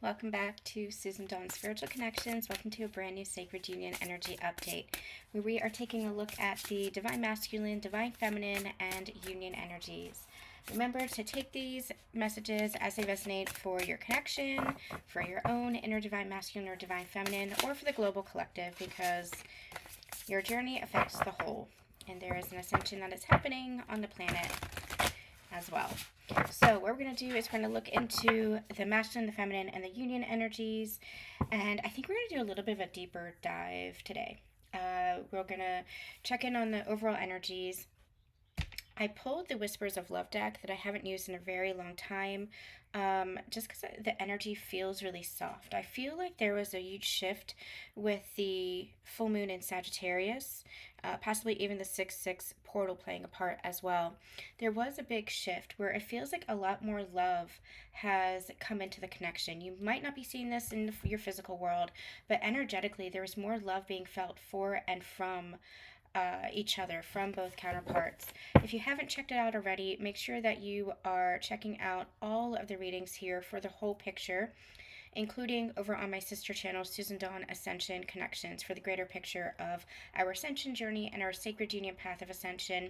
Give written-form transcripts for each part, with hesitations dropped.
Welcome back to Susan Dawn's Spiritual Connections. Welcome to a brand new Sacred Union Energy Update, where we are taking a look at the Divine Masculine, Divine Feminine, and Union energies. Remember to take these messages as they resonate for your connection, for your own inner Divine Masculine or Divine Feminine, or for the global collective, because your journey affects the whole, and there is an ascension that is happening on the planet as well. So what we're going to do is we're going to look into the masculine, the feminine, and the union energies. And I think we're going to do a little bit of a deeper dive today. We're going to check in on the overall energies. I pulled the Whispers of Love deck that I haven't used in a very long time, just because the energy feels really soft. I feel like there was a huge shift with the full moon in Sagittarius, possibly even the 6-6 portal playing a part as well. There was a big shift where it feels like a lot more love has come into the connection. You might not be seeing this in your physical world, but energetically there was more love being felt for and from each other, from both counterparts. If you haven't checked it out already, make sure that you are checking out all of the readings here for the whole picture, including over on my sister channel, Susan Dawn Ascension Connections, for the greater picture of our ascension journey and our sacred union path of ascension.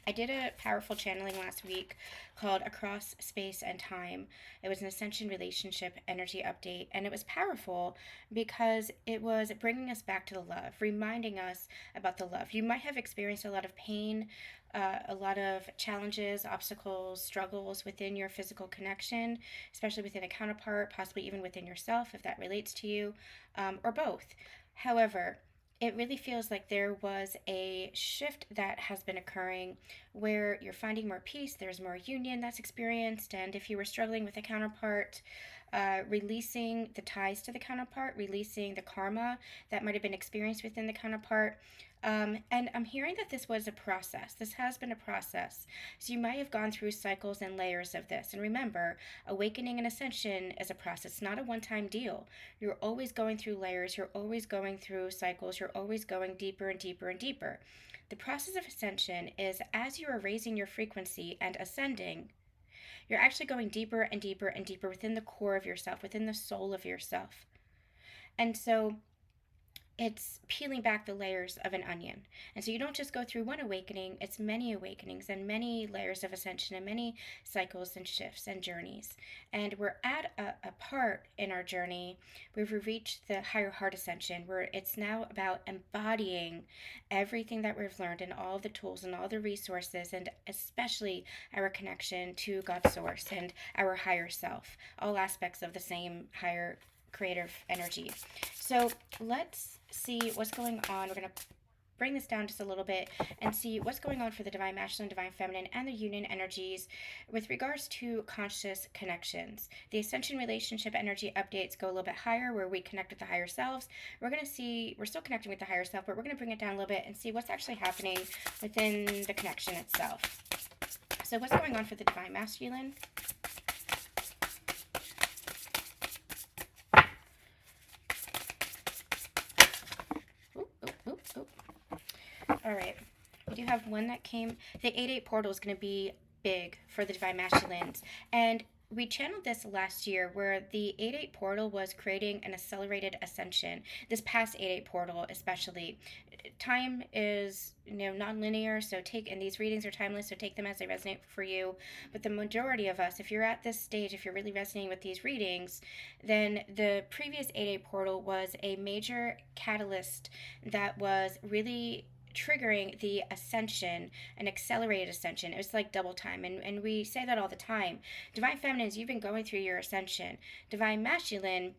I did a powerful channeling last week called Across Space and Time. It was an ascension relationship energy update, and it was powerful because it was bringing us back to the love, reminding us about the love. You might have experienced a lot of pain, a lot of challenges, obstacles, struggles within your physical connection, especially within a counterpart, possibly even within yourself if that relates to you, or both. However, it really feels like there was a shift that has been occurring where you're finding more peace, there's more union that's experienced, and if you were struggling with a counterpart, releasing the ties to the counterpart, releasing the karma that might have been experienced within the counterpart. And I'm hearing that this was a process. This has been a process. So you might have gone through cycles and layers of this. And remember, awakening and ascension is a process, not a one-time deal. You're always going through layers. You're always going through cycles. You're always going deeper and deeper and deeper. The process of ascension is as you are raising your frequency and ascending, you're actually going deeper and deeper and deeper within the core of yourself, within the soul of yourself. And so it's peeling back the layers of an onion. And so you don't just go through one awakening, it's many awakenings and many layers of ascension and many cycles and shifts and journeys. And we're at a part in our journey where we've reached the higher heart ascension, where it's now about embodying everything that we've learned and all the tools and all the resources, and especially our connection to God's source and our higher self, all aspects of the same higher creative energy. So let's see what's going on. We're going to bring this down just a little bit and see what's going on for the Divine Masculine, Divine Feminine, and the Union energies with regards to conscious connections. The Ascension relationship energy updates go a little bit higher, where we connect with the higher selves. We're going to see, we're still connecting with the higher self, but we're going to bring it down a little bit and see what's actually happening within the connection itself. So what's going on for the Divine Masculine? All right, we do have one that came. The 8-8 portal is going to be big for the Divine Masculines. And we channeled this last year where the 8-8 portal was creating an accelerated ascension. This past 8-8 portal especially. Time is, non-linear, so and these readings are timeless, so take them as they resonate for you. But the majority of us, if you're at this stage, if you're really resonating with these readings, then the previous 8-8 portal was a major catalyst that was really triggering the ascension, an accelerated ascension. It was like double time, and we say that all the time. Divine Feminines, you've been going through your ascension. Divine Masculine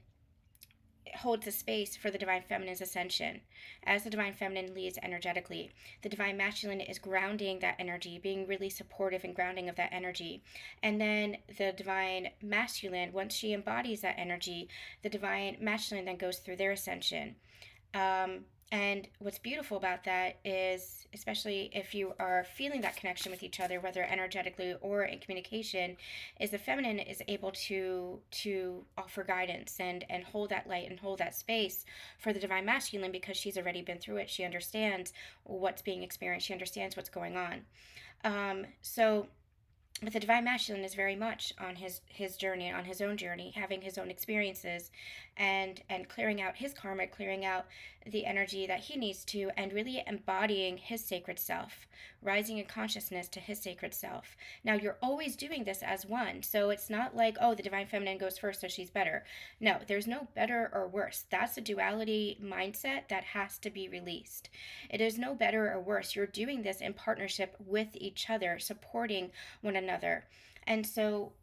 holds the space for the Divine Feminine's ascension. As the Divine Feminine leads energetically, the Divine Masculine is grounding that energy, being really supportive and grounding of that energy. And then the Divine Masculine, once she embodies that energy, the Divine Masculine then goes through their ascension. And what's beautiful about that is, especially if you are feeling that connection with each other, whether energetically or in communication, is the feminine is able to offer guidance and hold that light and hold that space for the Divine Masculine, because she's already been through it. She understands what's being experienced. She understands what's going on. So But the divine masculine is very much on his journey, on his own journey, having his own experiences, and clearing out his karma, clearing out the energy that he needs to, and really embodying his sacred self, rising in consciousness to his sacred self. Now, you're always doing this as one, so it's not like, oh, the divine feminine goes first so she's better. No, there's no better or worse. That's a duality mindset that has to be released. It is no better or worse. You're doing this in partnership with each other, supporting one another. And so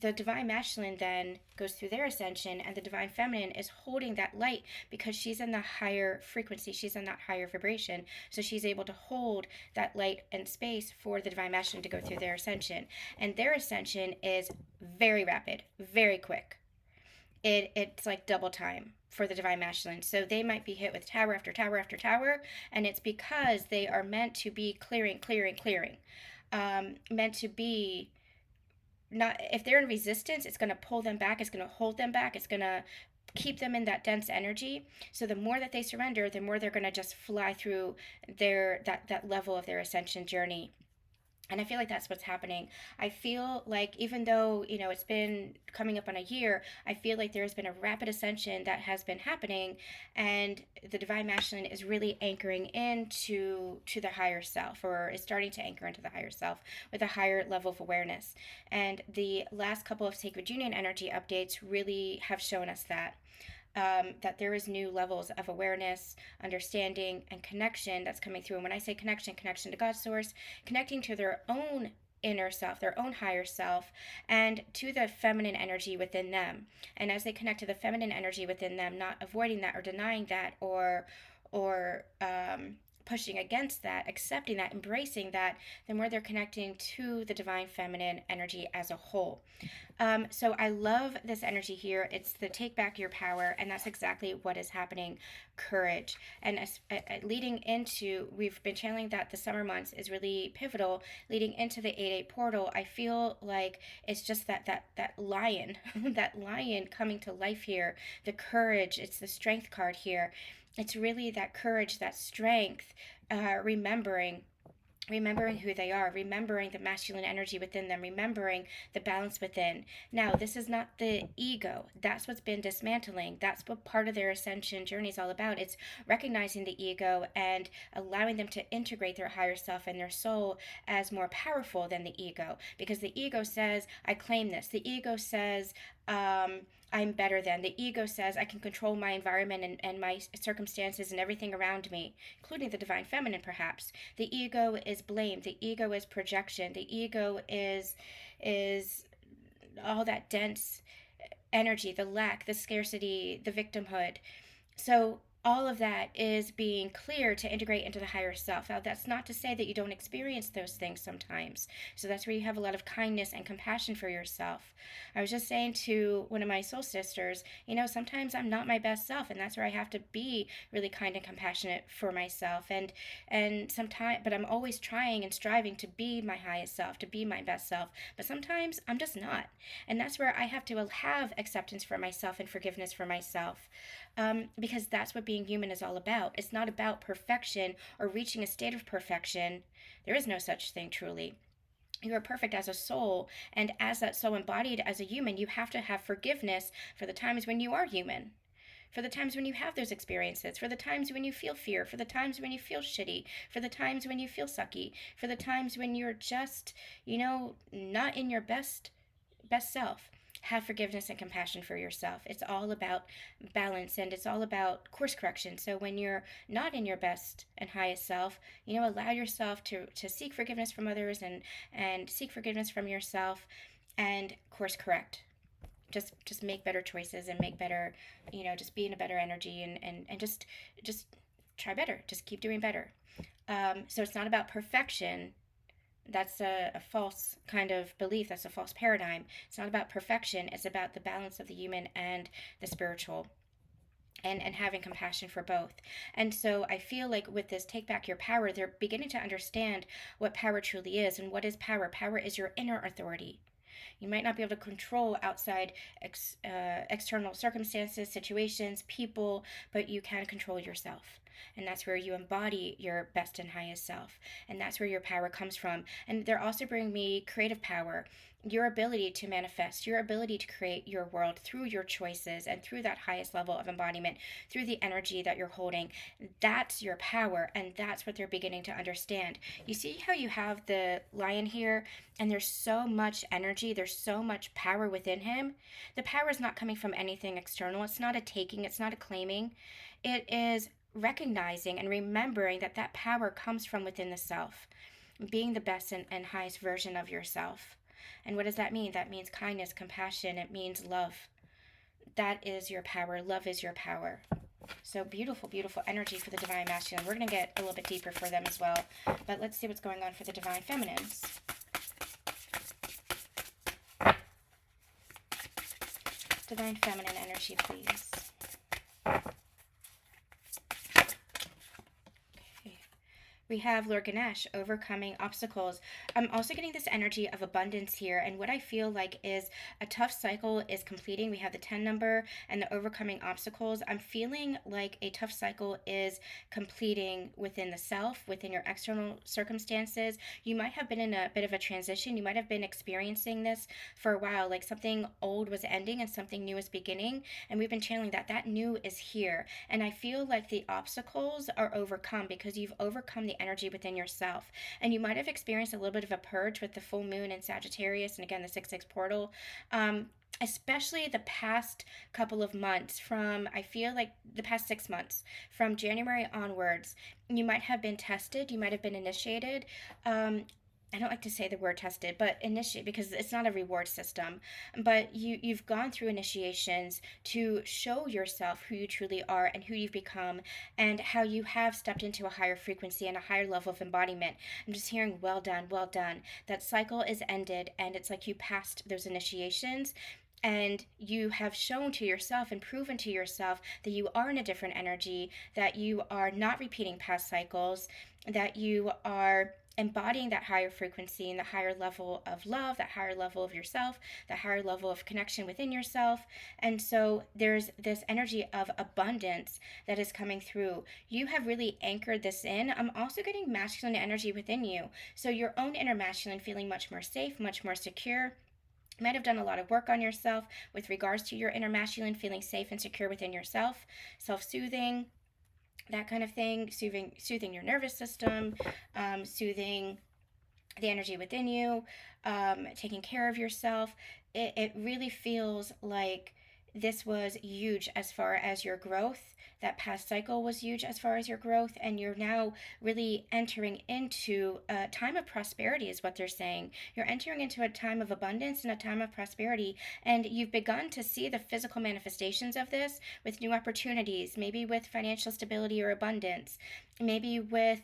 the divine masculine then goes through their ascension, and the divine feminine is holding that light because she's in the higher frequency, she's in that higher vibration, so she's able to hold that light and space for the divine masculine to go through their ascension. And their ascension is very rapid, very quick. It's like double time for the divine masculine. So they might be hit with tower after tower after tower, and it's because they are meant to be clearing, clearing, clearing. Meant to be, not, if they're in resistance, it's going to pull them back, it's going to hold them back, it's going to keep them in that dense energy. So the more that they surrender, the more they're going to just fly through their that level of their ascension journey. And I feel like that's what's happening. I feel like even though, it's been coming up on a year, I feel like there's been a rapid ascension that has been happening, and the divine masculine is really anchoring into the higher self, or is starting to anchor into the higher self with a higher level of awareness. And the last couple of sacred union energy updates really have shown us that. That there is new levels of awareness, understanding, and connection that's coming through. And when I say connection, connection to God's source, connecting to their own inner self, their own higher self, and to the feminine energy within them. And as they connect to the feminine energy within them, not avoiding that or denying that, or pushing against that, accepting that, embracing that, the more they're connecting to the divine feminine energy as a whole. So I love this energy here. It's the take back your power, and that's exactly what is happening. Courage. And leading into, we've been channeling that the summer months is really pivotal. Leading into the 8-8 portal, I feel like it's just that lion, that lion coming to life here. The courage, it's the strength card here. It's really that courage, that strength, remembering who they are, remembering the masculine energy within them, remembering the balance within. Now, this is not the ego. That's what's been dismantling. That's what part of their ascension journey is all about. It's recognizing the ego and allowing them to integrate their higher self and their soul as more powerful than the ego. Because the ego says, I claim this. The ego says, I'm better than. The ego says I can control my environment and my circumstances and everything around me, including the divine feminine, perhaps. The ego is blame. The ego is projection. The ego is all that dense energy, the lack, the scarcity, the victimhood. So all of that is being clear to integrate into the higher self. Now, that's not to say that you don't experience those things sometimes. So that's where you have a lot of kindness and compassion for yourself. I was just saying to one of my soul sisters, sometimes I'm not my best self, and that's where I have to be really kind and compassionate for myself. And sometimes, but I'm always trying and striving to be my highest self, to be my best self. But sometimes I'm just not. And that's where I have to have acceptance for myself and forgiveness for myself. Because that's what being human is all about. It's not about perfection or reaching a state of perfection. There is no such thing, truly. You are perfect as a soul, and as that soul embodied as a human, you have to have forgiveness for the times when you are human, for the times when you have those experiences, for the times when you feel fear, for the times when you feel shitty, for the times when you feel sucky, for the times when you're just, not in your best self. Have forgiveness and compassion for yourself. It's all about balance, and it's all about course correction. So when you're not in your best and highest self, allow yourself to seek forgiveness from others, and seek forgiveness from yourself, and course correct. Just make better choices and make better, just be in a better energy, and just try better. Just keep doing better. So it's not about perfection. That's a false kind of belief. That's a false paradigm. It's not about perfection. It's about the balance of the human and the spiritual, and having compassion for both. And so I feel like with this take back your power, they're beginning to understand what power truly is. And what is power? Power is your inner authority. You might not be able to control outside external circumstances, situations, people, but you can control yourself. And that's where you embody your best and highest self. And that's where your power comes from. And they're also bringing me creative power, your ability to manifest, your ability to create your world through your choices and through that highest level of embodiment, through the energy that you're holding. That's your power, and that's what they're beginning to understand. You see how you have the lion here, and there's so much energy, there's so much power within him. The power is not coming from anything external. It's not a taking, it's not a claiming. It is recognizing and remembering that that power comes from within the self, being the best and highest version of yourself. And what does that mean? That means kindness, compassion, it means love. That is your power. Love is your power. So beautiful, beautiful energy for the divine masculine. We're going to get a little bit deeper for them as well. But let's see what's going on for the divine feminines. Divine feminine energy, please. We have Lord Ganesh, overcoming obstacles. I'm also getting this energy of abundance here, and what I feel like is a tough cycle is completing. We have the 10 number and the overcoming obstacles. I'm feeling like a tough cycle is completing within the self, within your external circumstances. You might have been in a bit of a transition. You might have been experiencing this for a while, like something old was ending and something new is beginning, and we've been channeling that. That new is here, and I feel like the obstacles are overcome because you've overcome the energy within yourself. And you might have experienced a little bit of a purge with the full moon in Sagittarius and again the 6-6 portal. Especially the past couple of months, from I feel like the past 6 months, from January onwards, you might have been tested, you might have been initiated. I don't like to say the word tested, but initiate, because it's not a reward system. But you've gone through initiations to show yourself who you truly are and who you've become, and how you have stepped into a higher frequency and a higher level of embodiment. I'm just hearing, well done, well done. That cycle is ended, and it's like you passed those initiations. And you have shown to yourself and proven to yourself that you are in a different energy, that you are not repeating past cycles, that you are embodying that higher frequency and the higher level of love, that higher level of yourself, the higher level of connection within yourself. And so there's this energy of abundance that is coming through. You have really anchored this in. I'm also getting masculine energy within you. So your own inner masculine feeling much more safe, much more secure. You might have done a lot of work on yourself with regards to your inner masculine feeling safe and secure within yourself, self-soothing, that kind of thing, soothing your nervous system, soothing the energy within you, taking care of yourself. It really feels like this was huge as far as your growth. That past cycle was huge as far as your growth, and you're now really entering into a time of prosperity, is what they're saying. You're entering into a time of abundance and a time of prosperity, and you've begun to see the physical manifestations of this with new opportunities, maybe with financial stability or abundance, maybe with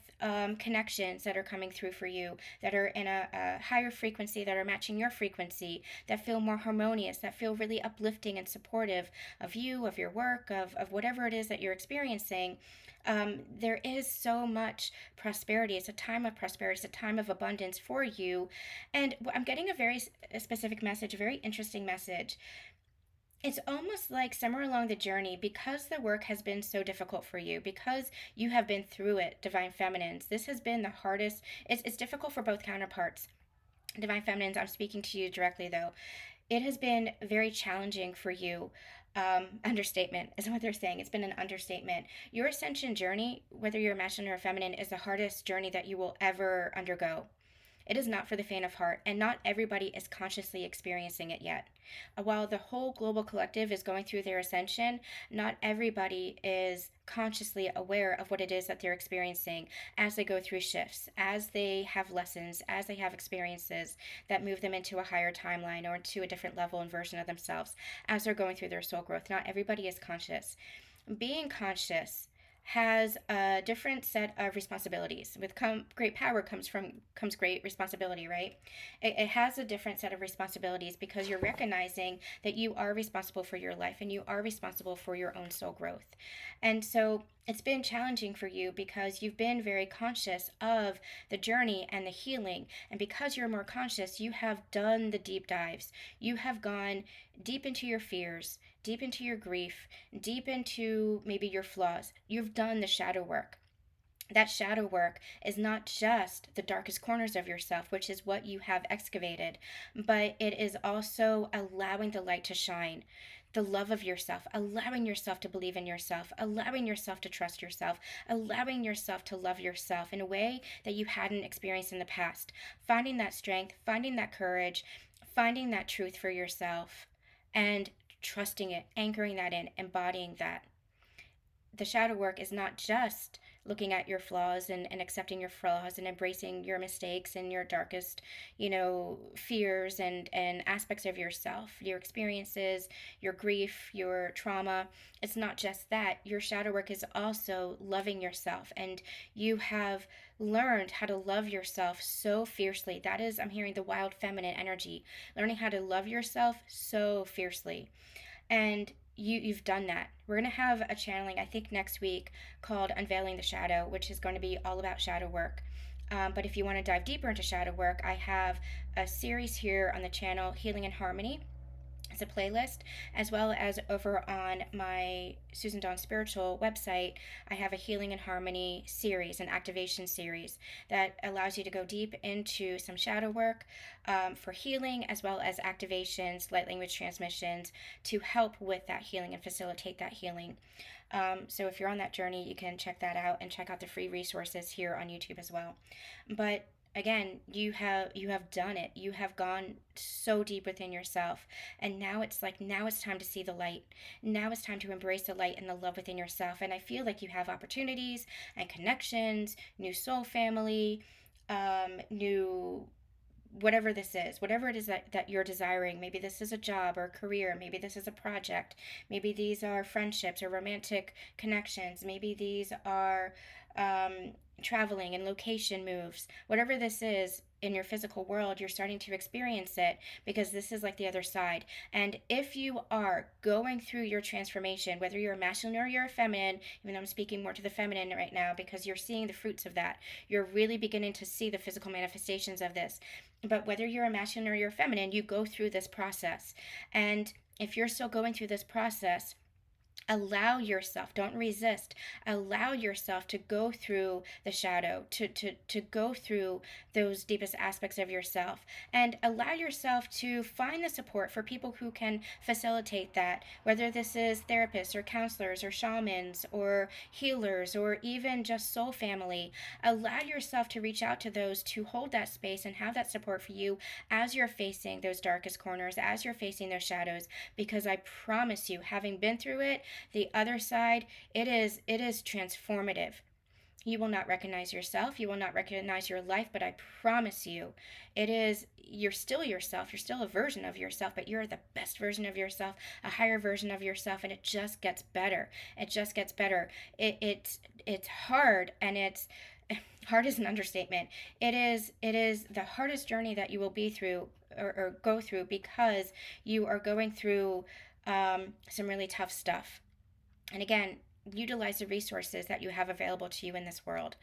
connections that are coming through for you that are in a higher frequency, that are matching your frequency, that feel more harmonious, that feel really uplifting and supportive of you, of your work, of whatever it is that you're experiencing. There is so much prosperity. It's a time of prosperity. It's a time of abundance for you. And I'm getting a very specific message, a very interesting message. It's almost like somewhere along the journey, because the work has been so difficult for you, because you have been through it, divine feminines, this has been the hardest. It's difficult for both counterparts. Divine feminines, I'm speaking to you directly though. It has been very challenging for you. Understatement is what they're saying. It's been an understatement. Your ascension journey, whether you're masculine or feminine, is the hardest journey that you will ever undergo. It is not for the faint of heart, and not everybody is consciously experiencing it yet. While the whole global collective is going through their ascension, not everybody is consciously aware of what it is that they're experiencing as they go through shifts, as they have lessons, as they have experiences that move them into a higher timeline or into a different level and version of themselves as they're going through their soul growth. Not everybody is conscious. Being conscious has a different set of responsibilities. With great power comes great responsibility, right? It has a different set of responsibilities because you're recognizing that you are responsible for your life and you are responsible for your own soul growth. And so it's been challenging for you because you've been very conscious of the journey and the healing. And because you're more conscious, you have done the deep dives. You have gone deep into your fears, deep into your grief, deep into maybe your flaws. You've done the shadow work. That shadow work is not just the darkest corners of yourself, which is what you have excavated, but it is also allowing the light to shine, the love of yourself, allowing yourself to believe in yourself, allowing yourself to trust yourself, allowing yourself to love yourself in a way that you hadn't experienced in the past. Finding that strength, finding that courage, finding that truth for yourself, and trusting it, anchoring that in, embodying that. The shadow work is not just looking at your flaws and accepting your flaws and embracing your mistakes and your darkest, fears and aspects of yourself, your experiences, your grief, your trauma. It's not just that. Your shadow work is also loving yourself, and you have learned how to love yourself so fiercely. That is, I'm hearing the wild feminine energy, learning how to love yourself so fiercely. And you've done that. We're going to have a channeling, I think, next week called Unveiling the Shadow, which is going to be all about shadow work. But if you want to dive deeper into shadow work, I have a series here on the channel, Healing in Harmony. It's a playlist, as well as over on my Susan Dawn Spiritual website, I have a Healing in Harmony series, an activation series that allows you to go deep into some shadow work for healing, as well as activations, light language transmissions to help with that healing and facilitate that healing. So if you're on that journey, you can check that out and check out the free resources here on YouTube as well. But again, you have done it. You have gone so deep within yourself, and now it's time to see the light. Now it's time to embrace the light and the love within yourself. And I feel like you have opportunities and connections, new soul family, new whatever this is, whatever it is that you're desiring. Maybe this is a job or a career, maybe this is a project, maybe these are friendships or romantic connections, maybe these are traveling and location moves. Whatever this is in your physical world, you're starting to experience it, because this is like the other side. And if you are going through your transformation, whether you're a masculine or you're a feminine, even though I'm speaking more to the feminine right now because you're seeing the fruits of that, you're really beginning to see the physical manifestations of this. But whether you're a masculine or you're a feminine, you go through this process. And if you're still going through this process, allow yourself, don't resist, allow yourself to go through the shadow, to go through those deepest aspects of yourself, and allow yourself to find the support for people who can facilitate that, whether this is therapists or counselors or shamans or healers or even just soul family. Allow yourself to reach out to those to hold that space and have that support for you as you're facing those darkest corners, as you're facing those shadows, because I promise you, having been through it, the other side, it is transformative. You will not recognize yourself, you will not recognize your life, but I promise you, you're still yourself, you're still a version of yourself, but you're the best version of yourself, a higher version of yourself, and it just gets better. It just gets better. It's hard, and it's hard is an understatement. It is the hardest journey that you will be through, or go through, because you are going through some really tough stuff. And again, utilize the resources that you have available to you in this world,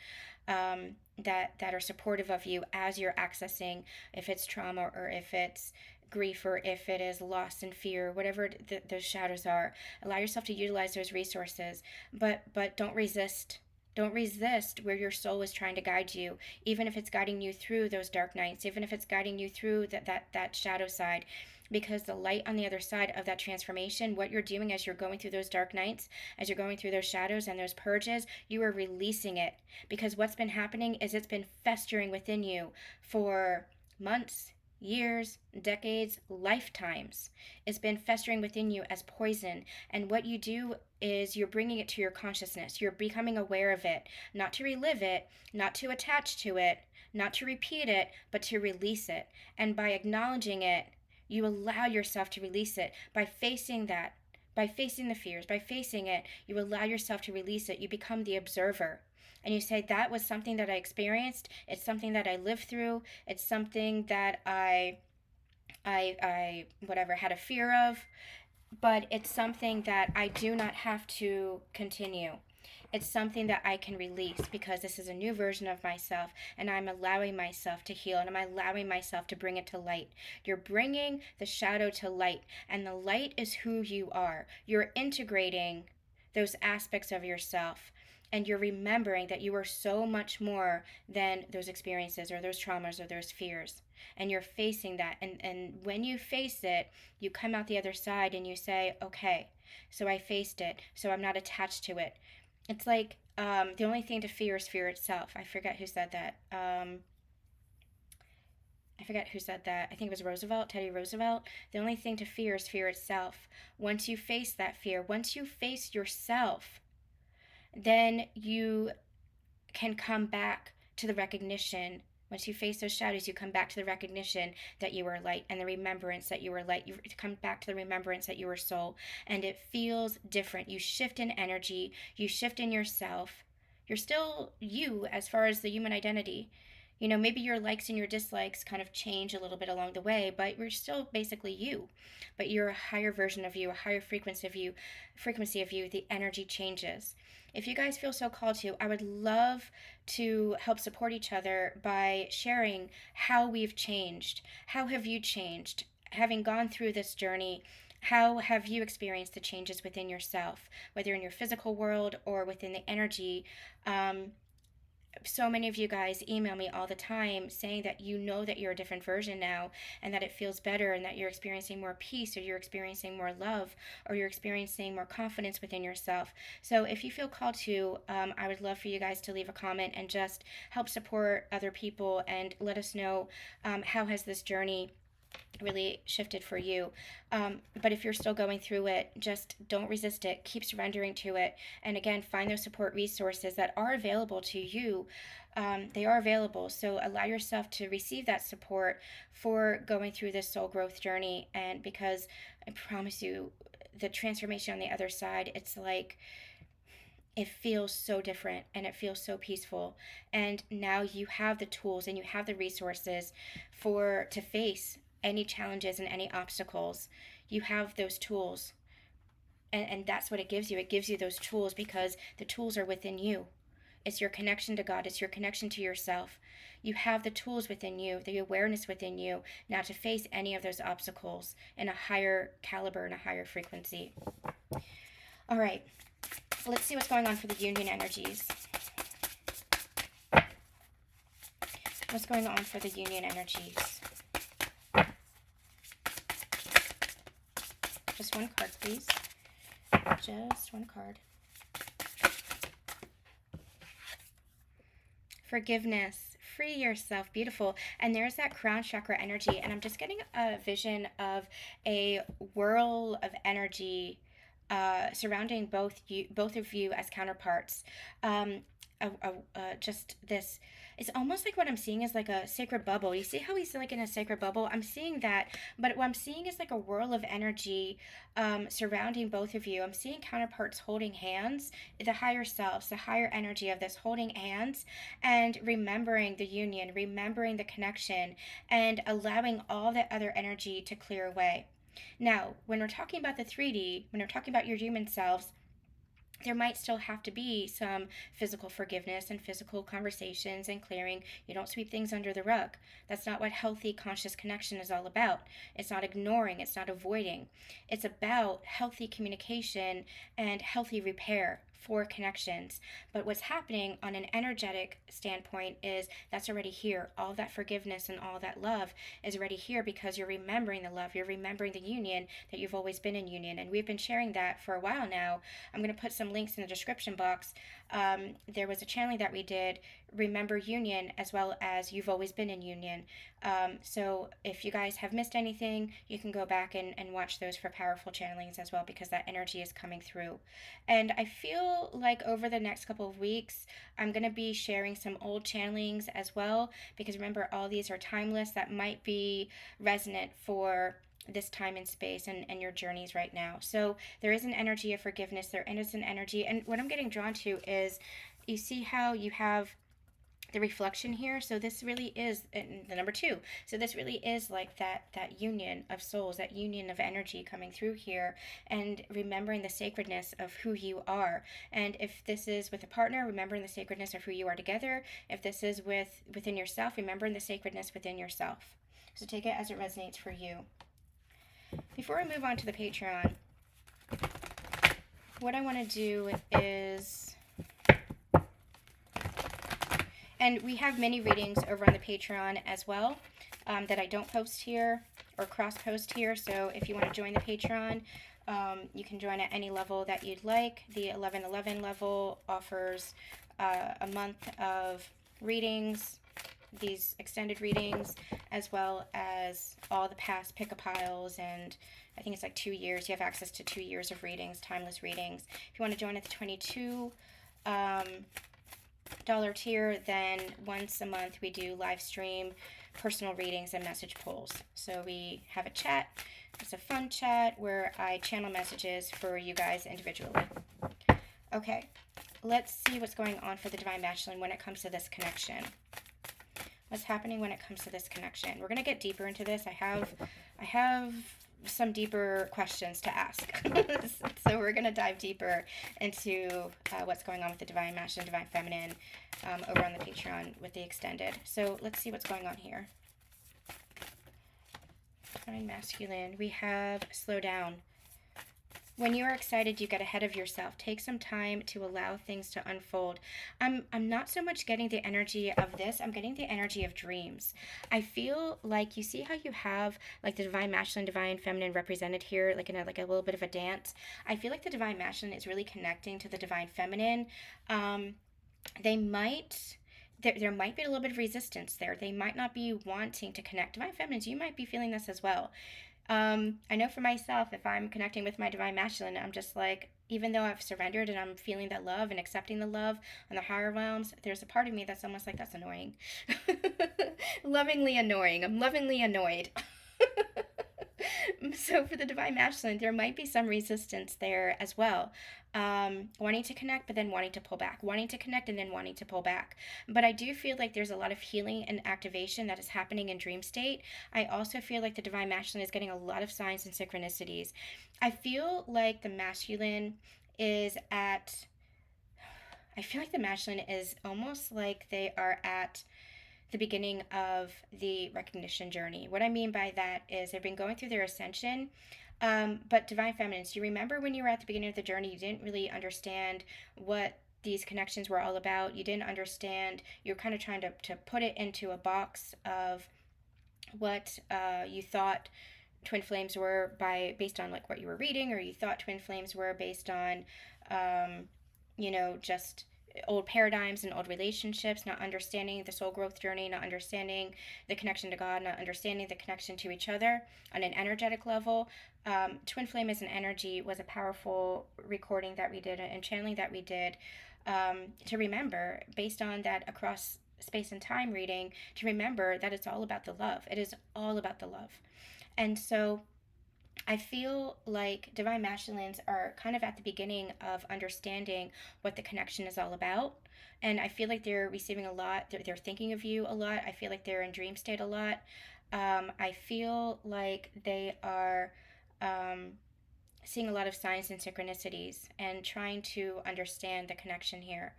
that are supportive of you as you're accessing, if it's trauma or if it's grief or if it is loss and fear, whatever those shadows are. Allow yourself to utilize those resources, but don't resist. Don't resist where your soul is trying to guide you, even if it's guiding you through those dark nights, even if it's guiding you through that shadow side. Because the light on the other side of that transformation, what you're doing as you're going through those dark nights, as you're going through those shadows and those purges, you are releasing it. Because what's been happening is it's been festering within you for months, years, decades, lifetimes. It's been festering within you as poison. And what you do is you're bringing it to your consciousness. You're becoming aware of it, not to relive it, not to attach to it, not to repeat it, but to release it. And by acknowledging it, you allow yourself to release it. By facing that, by facing the fears, by facing it, you allow yourself to release it. You become the observer. And you say, that was something that I experienced. It's something that I lived through. It's something that I whatever, had a fear of. But it's something that I do not have to continue. It's something that I can release because this is a new version of myself, and I'm allowing myself to heal, and I'm allowing myself to bring it to light. You're bringing the shadow to light, and the light is who you are. You're integrating those aspects of yourself, and you're remembering that you are so much more than those experiences or those traumas or those fears. And you're facing that. And when you face it, you come out the other side and you say, okay, so I faced it, so I'm not attached to it. It's like the only thing to fear is fear itself. I forget who said that. I forget who said that. I think it was Roosevelt, Teddy Roosevelt. The only thing to fear is fear itself. Once you face that fear, once you face yourself, then you can come back to the recognition. Once you face those shadows, you come back to the recognition that you are light and the remembrance that you are light. You come back to the remembrance that you are soul. And it feels different. You shift in energy, you shift in yourself. You're still you as far as the human identity. You know, maybe your likes and your dislikes kind of change a little bit along the way, but you're still basically you. But you're a higher version of you, a higher frequency of you. The energy changes. If you guys feel so called to, I would love to help support each other by sharing how we've changed. How have you changed? Having gone through this journey, how have you experienced the changes within yourself, whether in your physical world or within the energy? So many of you guys email me all the time saying that you know that you're a different version now and that it feels better and that you're experiencing more peace or you're experiencing more love or you're experiencing more confidence within yourself. So if you feel called to, I would love for you guys to leave a comment and just help support other people and let us know how has this journey really shifted for you. But if you're still going through it, just don't resist it. Keep surrendering to it. And again, find those support resources that are available to you. They are available. So allow yourself to receive that support for going through this soul growth journey. And because I promise you, the transformation on the other side, it's like, it feels so different and it feels so peaceful. And now you have the tools and you have the resources to face any challenges and any obstacles. You have those tools, and that's what it gives you. It gives you those tools because the tools are within you. It's your connection to God. It's your connection to yourself. You have the tools within you, the awareness within you now to face any of those obstacles in a higher caliber and a higher frequency. All right, let's see what's going on for the union energies. What's going on for the union energies? Just one card, please. Just one card. Forgiveness. Free yourself. Beautiful. And there's that crown chakra energy. And I'm just getting a vision of a whirl of energy surrounding both of you as counterparts. Just this, it's almost like what I'm seeing is like a sacred bubble. You see how he's like in a sacred bubble? I'm seeing that, but what I'm seeing is like a whirl of energy surrounding both of you. I'm seeing counterparts holding hands, the higher selves, the higher energy of this holding hands and remembering the union, remembering the connection, and allowing all that other energy to clear away. Now, when we're talking about the 3D, when we're talking about your human selves, there might still have to be some physical forgiveness and physical conversations and clearing. You don't sweep things under the rug. That's not what healthy conscious connection is all about. It's not ignoring, it's not avoiding. It's about healthy communication and healthy repair for connections. But what's happening on an energetic standpoint is that's already here. All that forgiveness and all that love is already here because you're remembering the love, you're remembering the union that you've always been in union. And we've been sharing that for a while now. I'm going to put some links in the description box. There was a channeling that we did, Remember Union, as well as You've Always Been in Union. So if you guys have missed anything, you can go back and watch those for powerful channelings as well, because that energy is coming through. And I feel like over the next couple of weeks, I'm going to be sharing some old channelings as well, because remember, all these are timeless, that might be resonant for this time and space and your journeys right now. So there is an energy of forgiveness, there is an energy, and what I'm getting drawn to is, you see how you have the reflection here. So this really is the number 2. So this really is like that union of souls, that union of energy coming through here, and remembering the sacredness of who you are. And if this is with a partner, remembering the sacredness of who you are together. If this is within yourself, remembering the sacredness within yourself. So take it as it resonates for you. Before I move on to the Patreon, what I want to do is, and we have many readings over on the Patreon as well that I don't post here or cross-post here. So if you want to join the Patreon, you can join at any level that you'd like. The 1111 level offers a month of readings, these extended readings, as well as all the past pick-a-piles, and I think it's like 2 years. You have access to 2 years of readings, timeless readings. If you want to join at the $22 tier, then once a month we do live stream personal readings and message pulls. So we have a chat. It's a fun chat where I channel messages for you guys individually. Okay, let's see what's going on for the Divine Masculine when it comes to this connection. What's happening when it comes to this connection? We're going to get deeper into this. I have some deeper questions to ask. So we're going to dive deeper into what's going on with the Divine Masculine, Divine Feminine over on the Patreon with the extended. So let's see what's going on here. Divine Masculine, we have slow down. When you are excited, you get ahead of yourself. Take some time to allow things to unfold. I'm not so much getting the energy of this. I'm getting the energy of dreams. I feel like, you see how you have like the Divine Masculine, Divine Feminine represented here, like in a little bit of a dance. I feel like the Divine Masculine is really connecting to the Divine Feminine. There might be a little bit of resistance there. They might not be wanting to connect. Divine Feminines, you might be feeling this as well. I know for myself, if I'm connecting with my Divine Masculine, I'm just like, even though I've surrendered and I'm feeling that love and accepting the love on the higher realms, there's a part of me that's almost like, that's annoying. Lovingly annoying. I'm lovingly annoyed. So for the Divine Masculine, there might be some resistance there as well. Wanting to connect, but then wanting to pull back. Wanting to connect and then wanting to pull back. But I do feel like there's a lot of healing and activation that is happening in dream state. I also feel like the Divine Masculine is getting a lot of signs and synchronicities. I feel like the masculine is at... I feel like the masculine is almost like they are at the beginning of the recognition journey. What I mean by that is they've been going through their ascension, but Divine Feminines, you remember when you were at the beginning of the journey, you didn't really understand what these connections were all about. You didn't understand. You're kind of trying to put it into a box of what you thought twin flames were based on like what you were reading, or you thought twin flames were based on, just old paradigms and old relationships, not understanding the soul growth journey, not understanding the connection to God, not understanding the connection to each other on an energetic level. Twin Flame as an energy was a powerful recording that we did and channeling that we did, to remember, based on that across space and time reading, to remember that it's all about the love. It is all about the love. And so I feel like Divine Masculines are kind of at the beginning of understanding what the connection is all about. And I feel like they're receiving a lot. They're thinking of you a lot. I feel like they're in dream state a lot. I feel like they are seeing a lot of signs and synchronicities and trying to understand the connection here.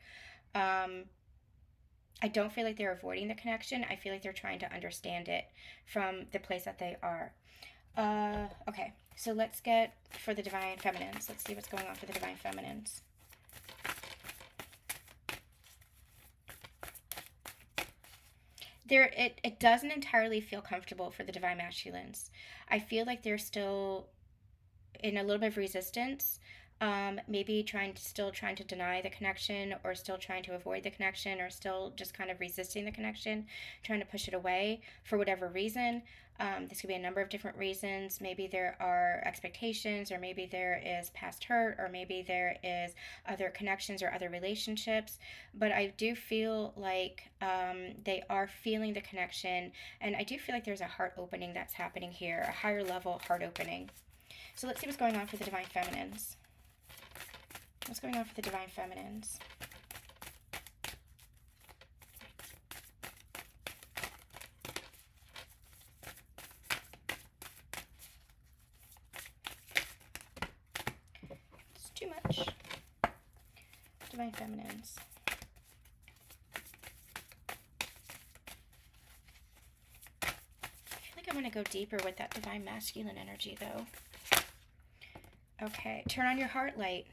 I don't feel like they're avoiding the connection. I feel like they're trying to understand it from the place that they are. Okay, so let's get for the Divine Feminines. Let's see what's going on for the Divine Feminines. It doesn't entirely feel comfortable for the Divine Masculines. I feel like they're still in a little bit of resistance. Maybe still trying to deny the connection, or still trying to avoid the connection, or still just kind of resisting the connection, trying to push it away for whatever reason. This could be a number of different reasons. Maybe there are expectations, or maybe there is past hurt, or maybe there is other connections or other relationships. But I do feel like they are feeling the connection, and I do feel like there's a heart opening that's happening here, a higher level heart opening. So let's see what's going on for the Divine Feminines. What's going on for the Divine Feminines? Divine Feminines. I feel like I want to go deeper with that Divine Masculine energy, though. Okay, turn on your heart light.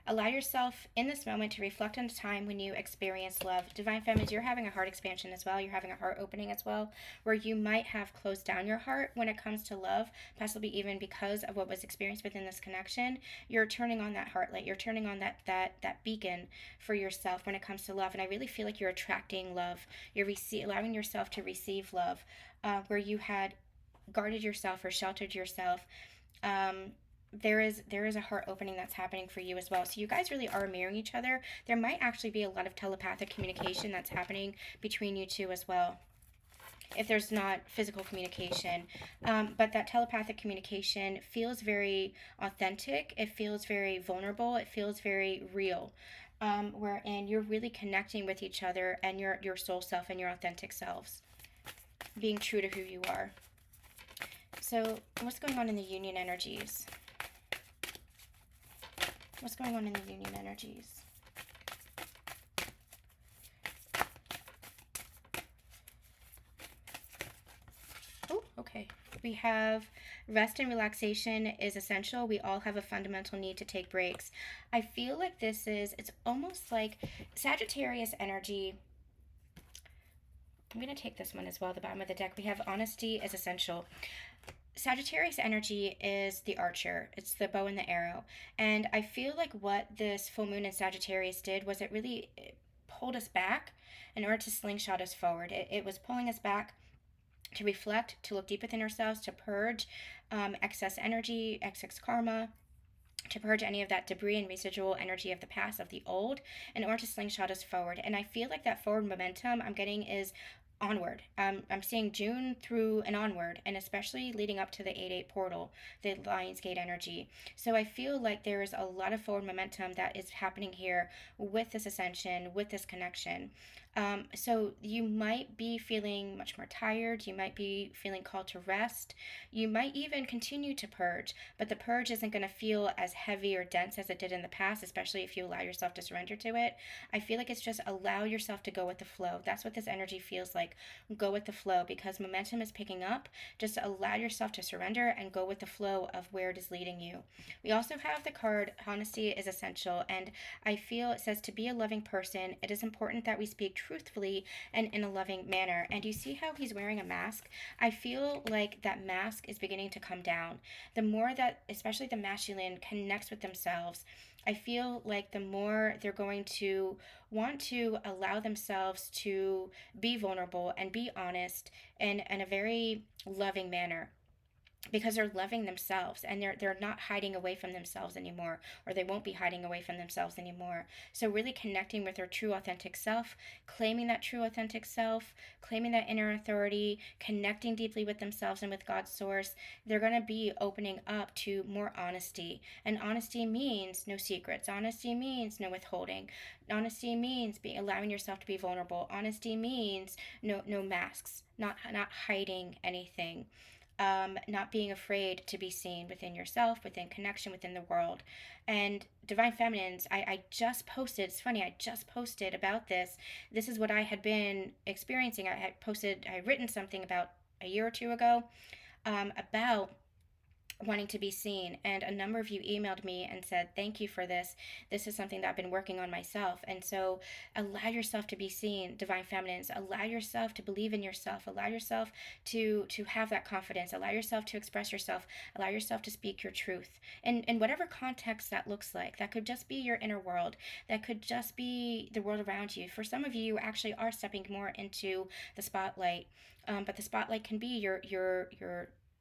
Allow yourself in this moment to reflect on a time when you experienced love. Divine Feminines, you're having a heart expansion as well. You're having a heart opening as well, where you might have closed down your heart when it comes to love, possibly even because of what was experienced within this connection. You're turning on that heart light. You're turning on that beacon for yourself when it comes to love. And I really feel like you're attracting love. You're allowing yourself to receive love, where you had guarded yourself or sheltered yourself. There is a heart opening that's happening for you as well. So you guys really are mirroring each other. There might actually be a lot of telepathic communication that's happening between you two as well, if there's not physical communication. But that telepathic communication feels very authentic. It feels very vulnerable. It feels very real, wherein you're really connecting with each other and your soul self and your authentic selves, being true to who you are. So what's going on in the union energies? What's going on in the union energies? Oh, okay. We have rest and relaxation is essential. We all have a fundamental need to take breaks. I feel like it's almost like Sagittarius energy. I'm going to take this one as well, the bottom of the deck. We have honesty is essential. Sagittarius energy is the archer. It's the bow and the arrow. And I feel like what this full moon in Sagittarius did was it really pulled us back in order to slingshot us forward. It was pulling us back to reflect, to look deep within ourselves, to purge excess energy, excess karma, to purge any of that debris and residual energy of the past, of the old, in order to slingshot us forward. And I feel like that forward momentum I'm getting is onward. I'm seeing June through and onward, and especially leading up to the 8-8 portal, the Lionsgate energy. So I feel like there is a lot of forward momentum that is happening here with this ascension, with this connection. So you might be feeling much more tired. You might be feeling called to rest. You might even continue to purge, but the purge isn't going to feel as heavy or dense as it did in the past, especially if you allow yourself to surrender to it. I feel like it's just allow yourself to go with the flow. That's what this energy feels like. Go with the flow, because momentum is picking up. Just allow yourself to surrender and go with the flow of where it is leading you. We also have the card honesty is essential, and I feel it says to be a loving person, it is important that we speak truthfully and in a loving manner. And you see how he's wearing a mask? I feel like that mask is beginning to come down. The more that especially the masculine connects with themselves, I feel like the more they're going to want to allow themselves to be vulnerable and be honest in a very loving manner, because they're loving themselves and they're not hiding away from themselves anymore, or they won't be hiding away from themselves anymore. So really connecting with their true authentic self, claiming that true authentic self, claiming that inner authority, connecting deeply with themselves and with God's source. They're going to be opening up to more honesty, and honesty means no secrets. Honesty means no withholding. Honesty means allowing yourself to be vulnerable. Honesty means no masks, not hiding anything. Not being afraid to be seen within yourself, within connection, within the world. And Divine Feminines, I just posted, it's funny, I just posted about this. This is what I had been experiencing. I had written something about a year or two ago about wanting to be seen, and a number of you emailed me and said thank you for this is something that I've been working on myself. And so allow yourself to be seen, Divine Feminines. Allow yourself to believe in yourself. Allow yourself to have that confidence. Allow yourself to express yourself. Allow yourself to speak your truth, and in whatever context that looks like. That could just be your inner world. That could just be the world around you. For some of you, you actually are stepping more into the spotlight, but the spotlight can be your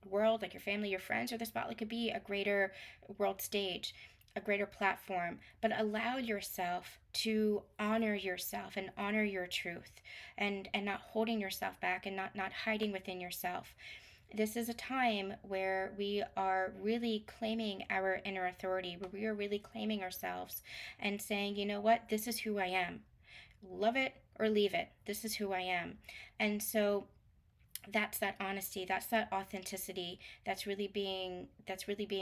world, like your family, your friends, or the spotlight could be a greater world stage, a greater platform. But allow yourself to honor yourself and honor your truth, and not holding yourself back, and not hiding within yourself. This is a time where we are really claiming our inner authority, where we are really claiming ourselves and saying, you know what, this is who I am. Love it or leave it. This is who I am. And so that's that honesty, that's that authenticity that's really being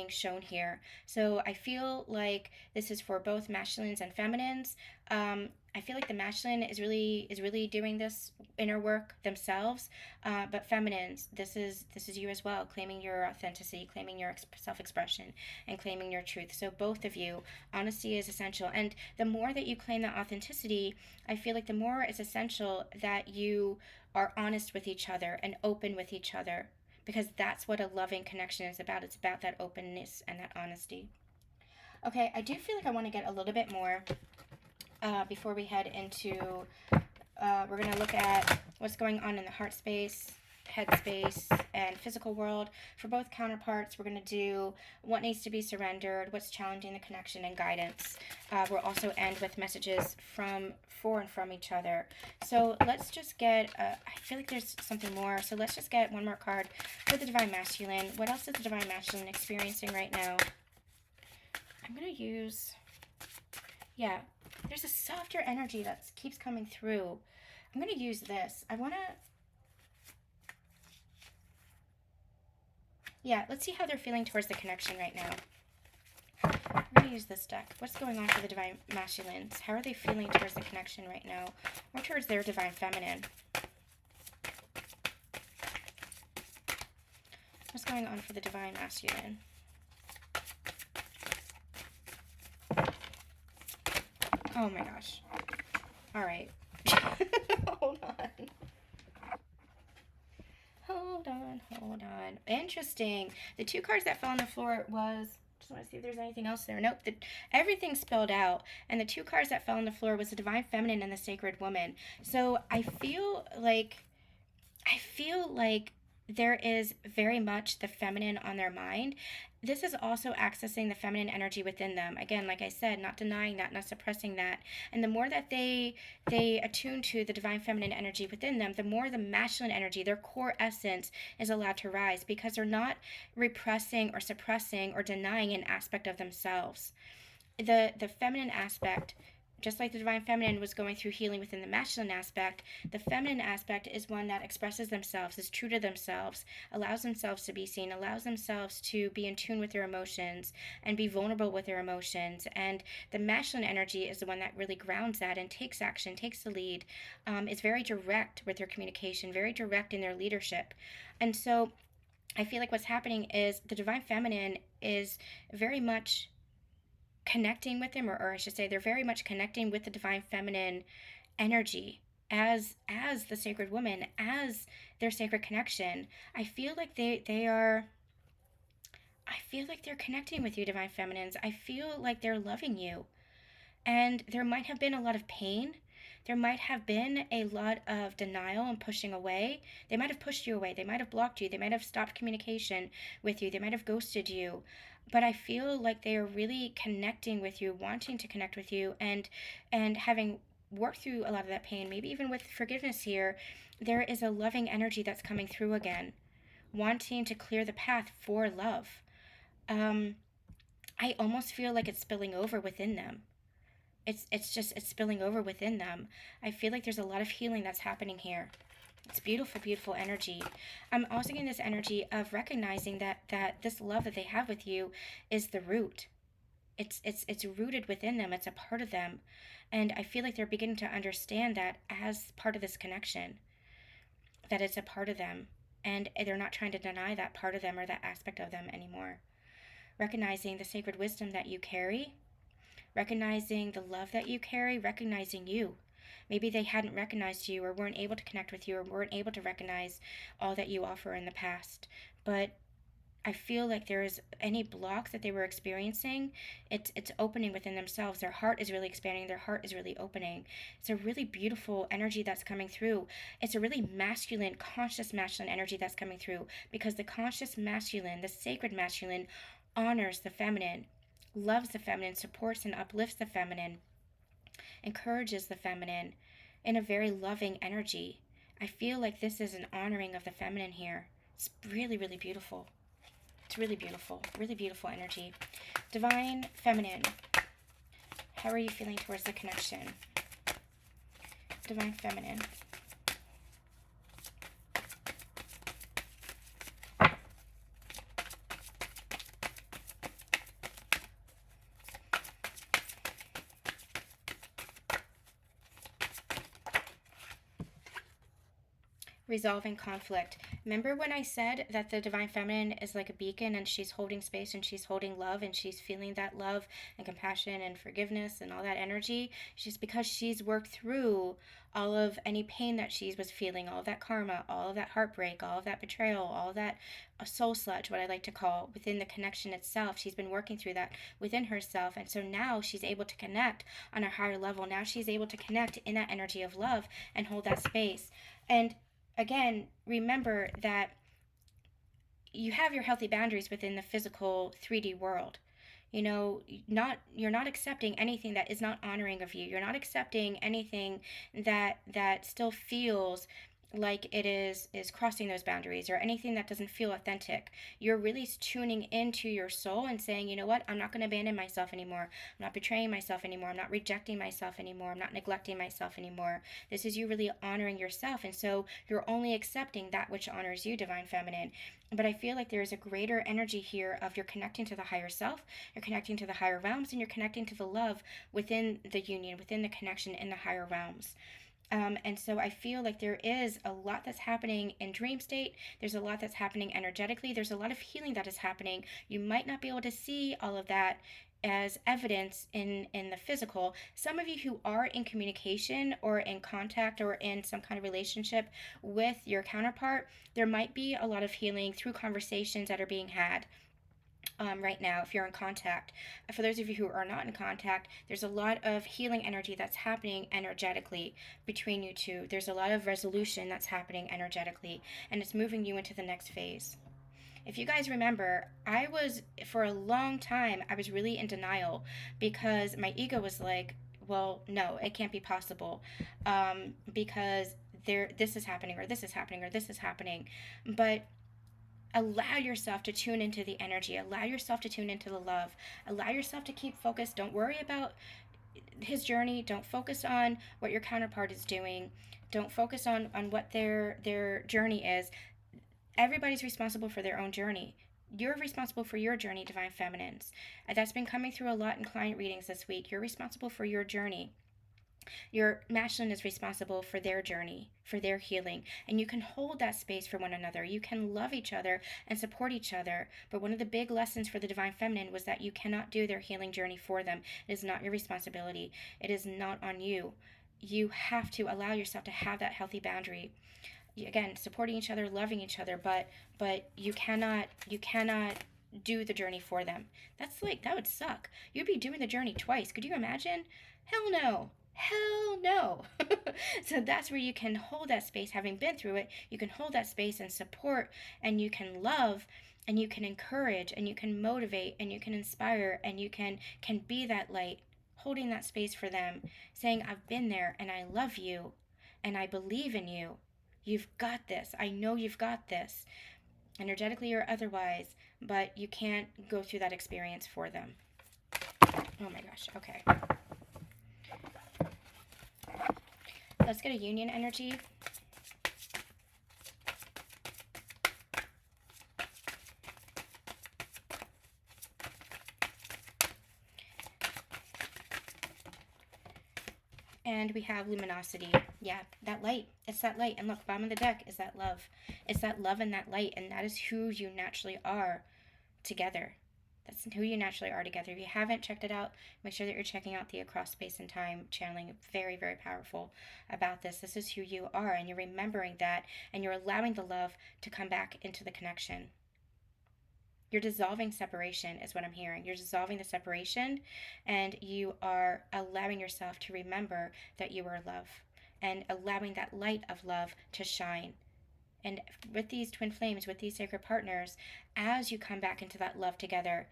shown here. So I feel like this is for both masculines and feminines. I feel like the masculine is really doing this inner work themselves, but feminines, this is you as well, claiming your authenticity, claiming your self-expression, and claiming your truth. So both of you, honesty is essential, and the more that you claim that authenticity, I feel like the more it's essential that you are honest with each other and open with each other, because that's what a loving connection is about. It's about that openness and that honesty. Okay, I do feel like I want to get a little bit more before we head into, we're going to look at what's going on in the heart space, head space, and physical world. For both counterparts, we're going to do what needs to be surrendered, what's challenging the connection, and guidance. We'll also end with messages for and from each other. So let's just get, I feel like there's something more. So let's just get one more card for the Divine Masculine. What else is the Divine Masculine experiencing right now? I'm going to use, yeah, there's a softer energy that keeps coming through. I'm going to use this. I want to, yeah, let's see how they're feeling towards the connection right now. I'm going to use this deck. What's going on for the Divine Masculines? How are they feeling towards the connection right now? Or towards their Divine Feminine? What's going on for the Divine Masculine? Oh my gosh. All right. Hold on. Hold on. Interesting. The two cards that fell on the floor was, just want to see if there's anything else there. Nope. Everything's spelled out. And the two cards that fell on the floor was the Divine Feminine and the Sacred Woman. So I feel like there is very much the feminine on their mind. This is also accessing the feminine energy within them. Again, like I said, not denying that, not suppressing that. And the more that they attune to the divine feminine energy within them, the more the masculine energy, their core essence, is allowed to rise, because they're not repressing or suppressing or denying an aspect of themselves. The feminine aspect, just like the divine feminine was going through healing within the masculine aspect, the feminine aspect is one that expresses themselves, is true to themselves, allows themselves to be seen, allows themselves to be in tune with their emotions and be vulnerable with their emotions. And the masculine energy is the one that really grounds that and takes action, takes the lead, is very direct with their communication, very direct in their leadership. And so I feel like what's happening is the divine feminine is very much connecting with them, or I should say they're very much connecting with the divine feminine energy as the sacred woman, as their sacred connection. I feel like they're connecting with you, divine feminines. I feel like they're loving you. And there might have been a lot of pain. There might have been a lot of denial and pushing away. They might have pushed you away. They might have blocked you. They might have stopped communication with you. They might have ghosted you. But I feel like they are really connecting with you, wanting to connect with you, and having worked through a lot of that pain, maybe even with forgiveness here, there is a loving energy that's coming through again, wanting to clear the path for love. I almost feel like it's spilling over within them. It's spilling over within them. I feel like there's a lot of healing that's happening here. It's beautiful, beautiful energy. I'm also getting this energy of recognizing that this love that they have with you is the root. It's rooted within them. It's a part of them. And I feel like they're beginning to understand that as part of this connection, that it's a part of them. And they're not trying to deny that part of them or that aspect of them anymore. Recognizing the sacred wisdom that you carry, recognizing the love that you carry, recognizing you. Maybe they hadn't recognized you, or weren't able to connect with you, or weren't able to recognize all that you offer in the past. But I feel like there is any block that they were experiencing, it's opening within themselves. Their heart is really expanding. Their heart is really opening. It's a really beautiful energy that's coming through. It's a really masculine, conscious masculine energy that's coming through, because the conscious masculine, the sacred masculine, honors the feminine, loves the feminine, supports and uplifts the feminine, encourages the feminine in a very loving energy. I feel like this is an honoring of the feminine here. It's really, really beautiful. It's really beautiful energy. Divine feminine, how are you feeling towards the connection? Divine feminine. Resolving conflict. Remember when I said that the divine feminine is like a beacon, and she's holding space and she's holding love and she's feeling that love and compassion and forgiveness and all that energy? She's because she's worked through all of any pain that she was feeling, all of that karma, all of that heartbreak, all of that betrayal, all of that soul sludge, what I like to call, within the connection itself. She's been working through that within herself, and so now she's able to connect on a higher level. Now she's able to connect in that energy of love and hold that space. And again, remember that you have your healthy boundaries within the physical 3D world. You know, you're not accepting anything that is not honoring of you. You're not accepting anything that still feels like it is crossing those boundaries, or anything that doesn't feel authentic. You're really tuning into your soul and saying, you know what, I'm not going to abandon myself anymore. I'm not betraying myself anymore. I'm not rejecting myself anymore. I'm not neglecting myself anymore. This is you really honoring yourself, and so you're only accepting that which honors you, divine feminine. But I feel like there is a greater energy here of you're connecting to the higher self, you're connecting to the higher realms, and you're connecting to the love within the union, within the connection in the higher realms. And so I feel like there is a lot that's happening in dream state. There's a lot that's happening energetically. There's a lot of healing that is happening. You might not be able to see all of that as evidence in the physical. Some of you who are in communication or in contact or in some kind of relationship with your counterpart, there might be a lot of healing through conversations that are being had. Right now, if you're in contact. For those of you who are not in contact, there's a lot of healing energy that's happening energetically between you two. There's a lot of resolution that's happening energetically, and it's moving you into the next phase. If you guys remember, for a long time, I was really in denial because my ego was like, well, no, it can't be possible, because this is happening, or this is happening, or this is happening. But allow yourself to tune into the energy, allow yourself to tune into the love, allow yourself to keep focused. Don't worry about his journey, don't focus on what your counterpart is doing, don't focus on what their journey is. Everybody's responsible for their own journey. You're responsible for your journey, divine feminines. That's been coming through a lot in client readings this week. You're responsible for your journey. Your masculine is responsible for their journey, for their healing, and you can hold that space for one another. You can love each other and support each other. But one of the big lessons for the divine feminine was that you cannot do their healing journey for them. It is not your responsibility. It is not on you. You have to allow yourself to have that healthy boundary. Again, supporting each other, loving each other, but you cannot do the journey for them. That would suck. You'd be doing the journey twice. Could you imagine? Hell no. Hell no. So that's where you can hold that space. Having been through it, you can hold that space and support, and you can love, and you can encourage, and you can motivate, and you can inspire, and you can be that light, holding that space for them, saying, I've been there and I love you and I believe in you. You've got this. I know you've got this, energetically or otherwise, but you can't go through that experience for them. Oh my gosh. Okay. Let's get a union energy. And we have luminosity. Yeah, that light. It's that light. And look, bottom of the deck is that love. It's that love and that light. And that is who you naturally are together. That's who you naturally are together. If you haven't checked it out, make sure that you're checking out the Across Space and Time channeling. Very, very powerful about this. This is who you are, and you're remembering that, and you're allowing the love to come back into the connection. You're dissolving separation is what I'm hearing. You're dissolving the separation, and you are allowing yourself to remember that you are love, and allowing that light of love to shine. And with these twin flames, with these sacred partners, as you come back into that love together,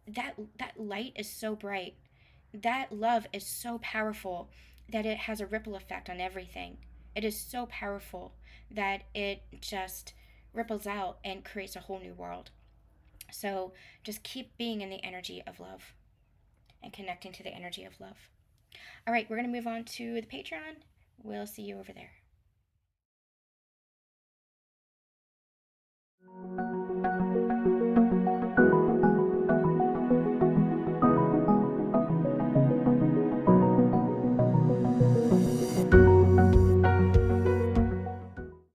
that light is so bright. That love is so powerful that it has a ripple effect on everything. It is so powerful that it just ripples out and creates a whole new world. So just keep being in the energy of love and connecting to the energy of love. All right, we're going to move on to the Patreon. We'll see you over there.